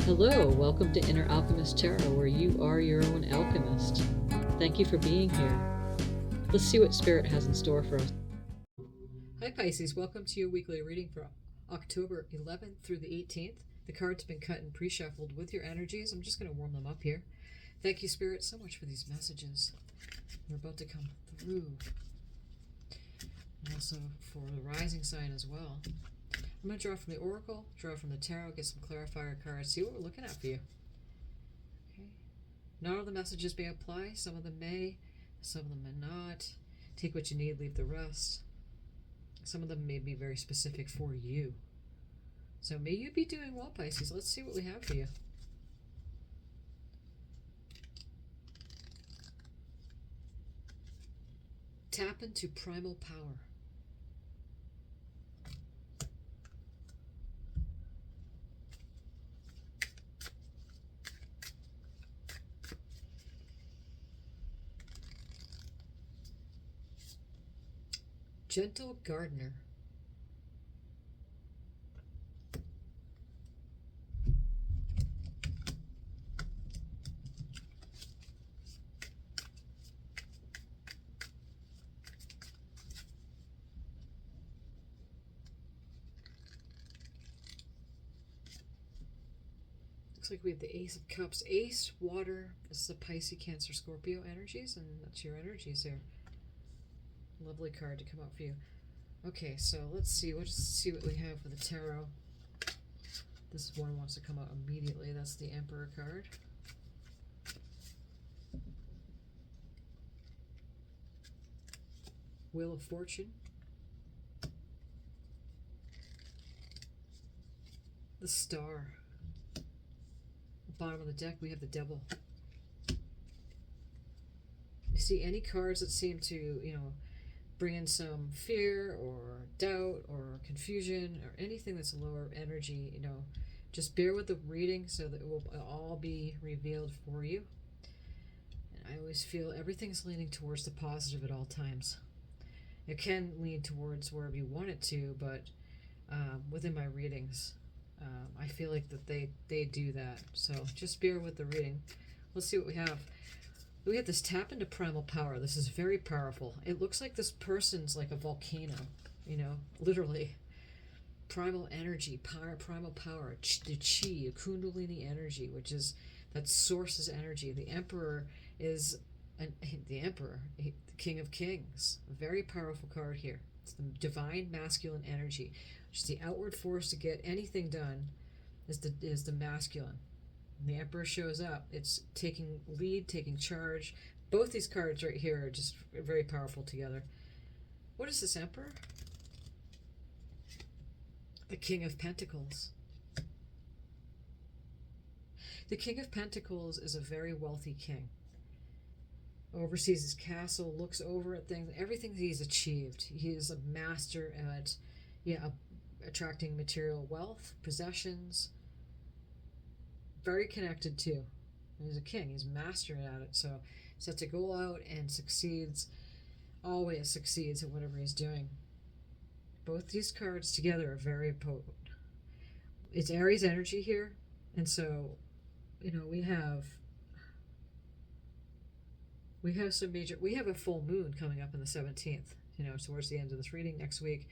Hello, welcome to Inner Alchemist Tarot, where you are your own alchemist. Thank you for being here. Let's see what Spirit has in store for us. Hi Pisces, welcome to your weekly reading for October 11th through the 18th. The cards have been cut and pre-shuffled with your energies. I'm just going to warm them up here. Thank you, Spirit, so much for these messages. They're about to come through. And also for the rising sign as well. I'm going to draw from the Oracle, draw from the Tarot, get some clarifier cards, see what we're looking at for you. Okay. Not all the messages may apply. Some of them may, some of them may not. Take what you need, leave the rest. Some of them may be very specific for you. So may you be doing well, Pisces. Let's see what we have for you. Tap into primal power. Gentle Gardener. Looks like we have the Ace of Cups. Ace, water. This is the Pisces, Cancer, Scorpio energies, and that's your energies here. Lovely card to come out for you. Okay, so let's see what we have for the tarot. This one wants to come out immediately. That's the Emperor card. Wheel of Fortune. The Star. At the bottom of the deck we have the Devil. You see any cards that seem to, bring in some fear or doubt or confusion or anything that's lower energy, just bear with the reading so that it will all be revealed for you. And I always feel everything's leaning towards the positive at all times. It can lean towards wherever you want it to, but within my readings, I feel like that they do that. So just bear with the reading. Let's see what we have. We have this tap into primal power. This is very powerful. It looks like this person's like a volcano, literally. Primal energy, primal power, the chi, kundalini energy, which is that source's energy. The Emperor is the King of Kings. A very powerful card here. It's the divine masculine energy, which is the outward force to get anything done, is the masculine. The Emperor shows up. It's taking lead, taking charge. Both these cards right here are just very powerful together. What is this Emperor? The King of Pentacles. The King of Pentacles is a very wealthy king. Oversees his castle, looks over at things, everything he's achieved. He is a master at attracting material wealth, possessions. Very connected too. He's a king. He's master at it. So sets a goal out and succeeds. Always succeeds at whatever he's doing. Both these cards together are very potent. It's Aries energy here, and so we have some major. We have a full moon coming up on the 17th. Towards the end of this reading next week.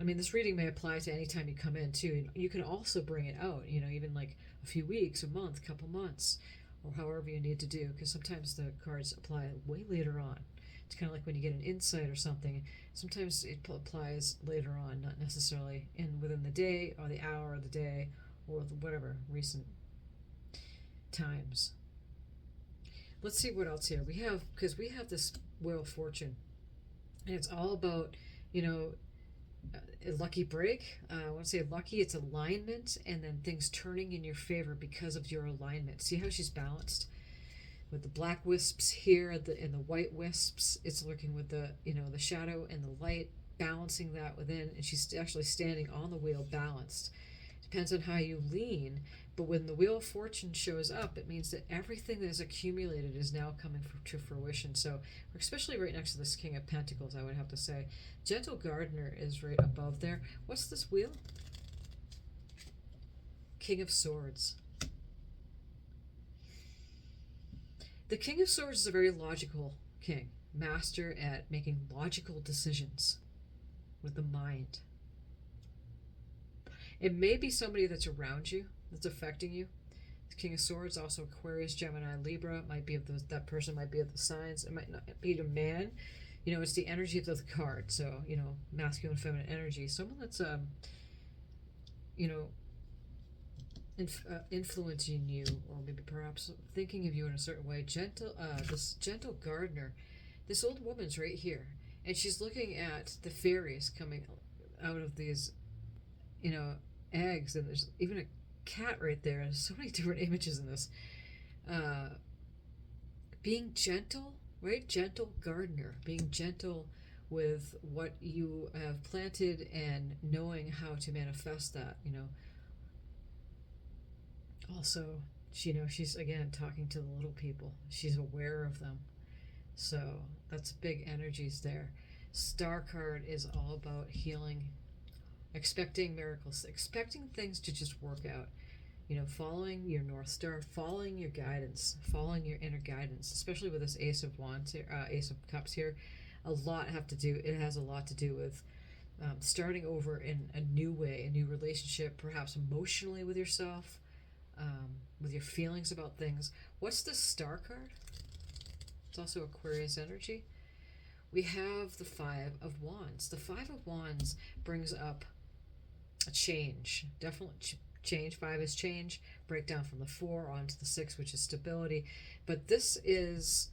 I mean, this reading may apply to any time you come in, too. You can also bring it out, even like a few weeks, a month, couple months, or however you need to do, because sometimes the cards apply way later on. It's kind of like when you get an insight or something. Sometimes it applies later on, not necessarily within the day or the hour of the day or whatever recent times. Let's see what else here. We have this Wheel of Fortune, and it's all about, a lucky break. I want to say lucky, it's alignment, and then things turning in your favor because of your alignment. See how she's balanced with the black wisps here and the white wisps. It's looking with the the shadow and the light, balancing that within, and she's actually standing on the wheel balanced. Depends on how you lean, but when the Wheel of Fortune shows up, it means that everything that is accumulated is now coming to fruition. So, especially right next to this King of Pentacles, I would have to say. Gentle Gardener is right above there. What's this wheel? King of Swords. The King of Swords is a very logical king, master at making logical decisions with the mind. It may be somebody that's around you, that's affecting you. The King of Swords, also Aquarius, Gemini, Libra, might be of those, that person might be of the signs. It might not be a man. You know, it's the energy of the card. So, you know, masculine, feminine energy. Someone that's, you know, influencing you, or maybe perhaps thinking of you in a certain way. This gentle gardener. This old woman's right here, and she's looking at the fairies coming out of these, you know, eggs, and there's even a cat right there. There's so many different images in this. Being gentle, right? Gentle gardener, being gentle with what you have planted and knowing how to manifest that, you know. Also, you know, she's again talking to the little people. She's aware of them. So that's big energies there. Star card is all about healing, expecting miracles, expecting things to just work out. You know, following your North Star, following your guidance, following your inner guidance, especially with this Ace of Wands here, Ace of Cups here. It has a lot to do with starting over in a new way, a new relationship, perhaps emotionally with yourself, with your feelings about things. What's the Star card? It's also Aquarius energy. We have the Five of Wands. The Five of Wands brings up a change, definitely change. Five is change, breakdown from the 4 onto the 6, which is stability. But this is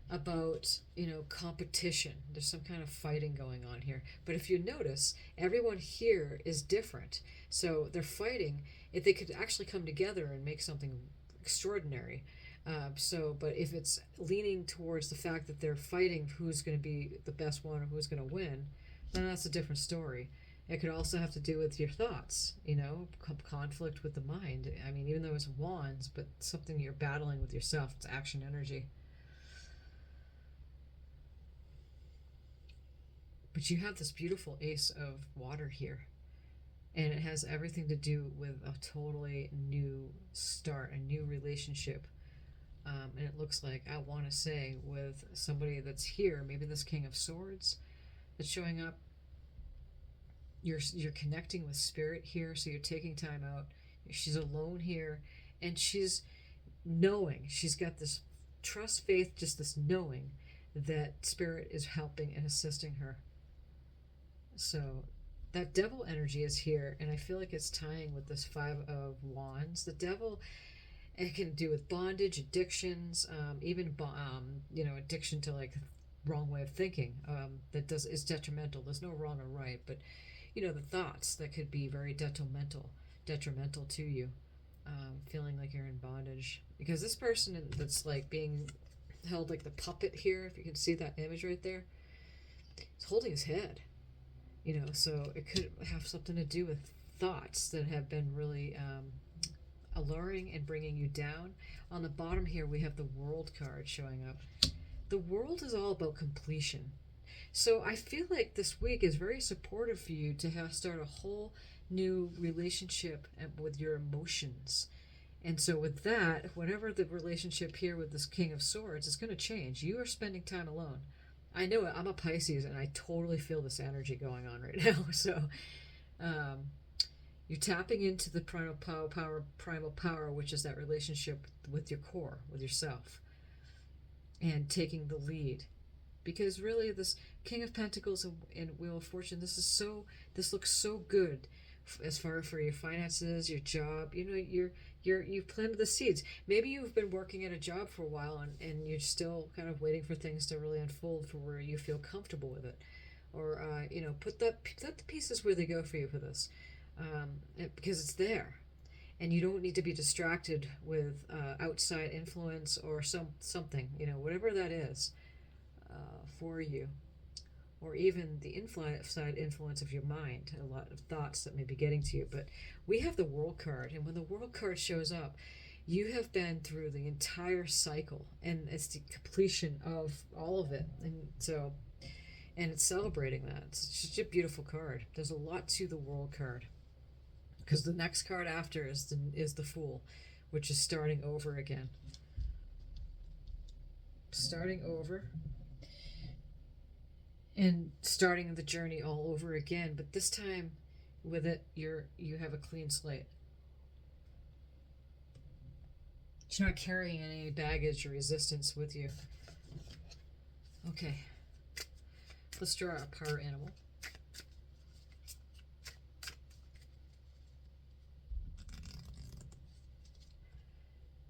about, you know, competition. There's some kind of fighting going on here. But if you notice, everyone here is different. So they're fighting. If they could actually come together and make something extraordinary. But if it's leaning towards the fact that they're fighting who's going to be the best one or who's going to win, then that's a different story. It could also have to do with your thoughts, you know, conflict with the mind. I mean, even though it's wands, but something you're battling with yourself. It's action energy. But you have this beautiful Ace of Water here. And it has everything to do with a totally new start, a new relationship. And it looks like, I want to say, with somebody that's here, maybe this King of Swords that's showing up, you're connecting with spirit here, so you're taking time out. She's alone here, and she's knowing, she's got this trust, faith, just this knowing that spirit is helping and assisting her. So that devil energy is here, and I feel like it's tying with this Five of Wands. The devil, it can do with bondage, addictions, even you know, addiction to like wrong way of thinking. Is detrimental. There's no wrong or right, but you know, the thoughts that could be very detrimental to you, feeling like you're in bondage. Because this person that's like being held like the puppet here, if you can see that image right there, is holding his head. You know, so it could have something to do with thoughts that have been really alluring and bringing you down. On the bottom here, we have the World card showing up. The World is all about completion. So I feel like this week is very supportive for you to start a whole new relationship with your emotions. And so with that, whatever the relationship here with this King of Swords is going to change. You are spending time alone. I know it. I'm a Pisces, and I totally feel this energy going on right now. So you're tapping into the primal power, which is that relationship with your core, with yourself, and taking the lead. Because really, this King of Pentacles and Wheel of Fortune, this looks so good as far for your finances, your job. You know, you've planted the seeds. Maybe you've been working at a job for a while and you're still kind of waiting for things to really unfold for where you feel comfortable with it. Or, you know, put the pieces where they go for you for this. Because it's there. And you don't need to be distracted with outside influence or something, you know, whatever that is for you. Or even the inside influence of your mind, a lot of thoughts that may be getting to you. But we have the World card, and when the World card shows up, you have been through the entire cycle, and it's the completion of all of it. And so, and it's celebrating that. It's just a beautiful card. There's a lot to the World card, because the next card after is the Fool, which is starting over again. starting over and starting the journey all over again, but this time with it, you have a clean slate. You're not carrying any baggage or resistance with you. Okay, let's draw a power animal.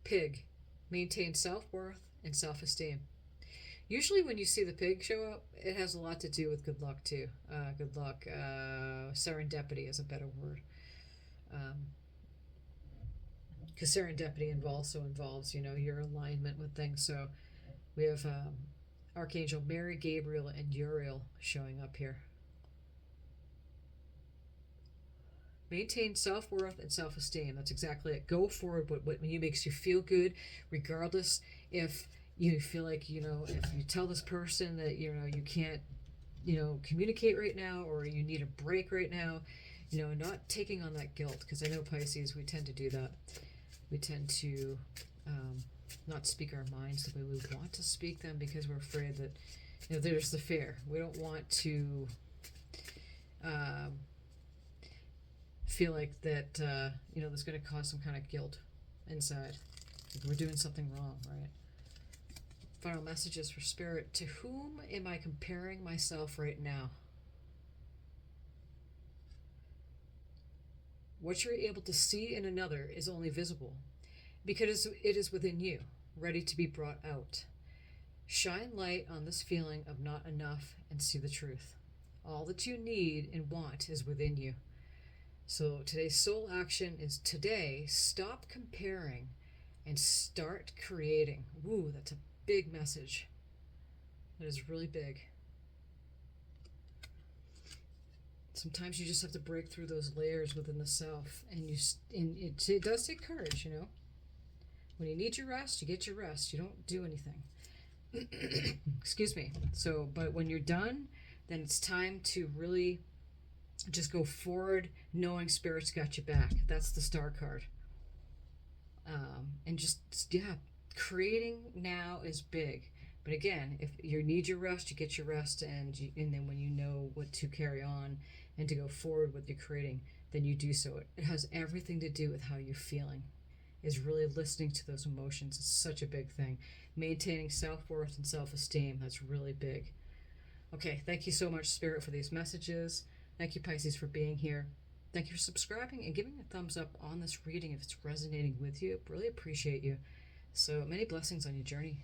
Pig. Maintain self-worth and self-esteem. Usually when you see the pig show up, it has a lot to do with good luck too. Good luck. Serendipity is a better word. Because serendipity also involves, your alignment with things. So we have Archangel Mary, Gabriel, and Uriel showing up here. Maintain self-worth and self-esteem. That's exactly it. Go forward with what makes you feel good, regardless if you feel like, if you tell this person that, you can't, communicate right now, or you need a break right now, not taking on that guilt. Because I know Pisces, we tend to do that. We tend to not speak our minds the way we want to speak them, because we're afraid that, there's the fear. We don't want to feel like that, there's going to cause some kind of guilt inside. Like we're doing something wrong, right? Final messages for Spirit. To whom am I comparing myself right now? What you're able to see in another is only visible because it is within you, ready to be brought out. Shine light on this feeling of not enough and see the truth. All that you need and want is within you. So today's soul action is today, stop comparing and start creating. Woo, that's a big message. That is really big. Sometimes you just have to break through those layers within the self, and it does take courage, When you need your rest, you get your rest. You don't do anything. Excuse me. So, but when you're done, then it's time to really just go forward, knowing Spirit's got you back. That's the Star card. And creating now is big. But again, if you need your rest, you get your rest, and then when you know what to carry on and to go forward with your creating, then you do so. It has everything to do with how you're feeling. Is really listening to those emotions. It's such a big thing. Maintaining self-worth and self-esteem. That's really big. Okay, thank you so much, Spirit, for these messages. Thank you, Pisces, for being here. Thank you for subscribing and giving a thumbs up on this reading if it's resonating with you. Really appreciate you. So many blessings on your journey.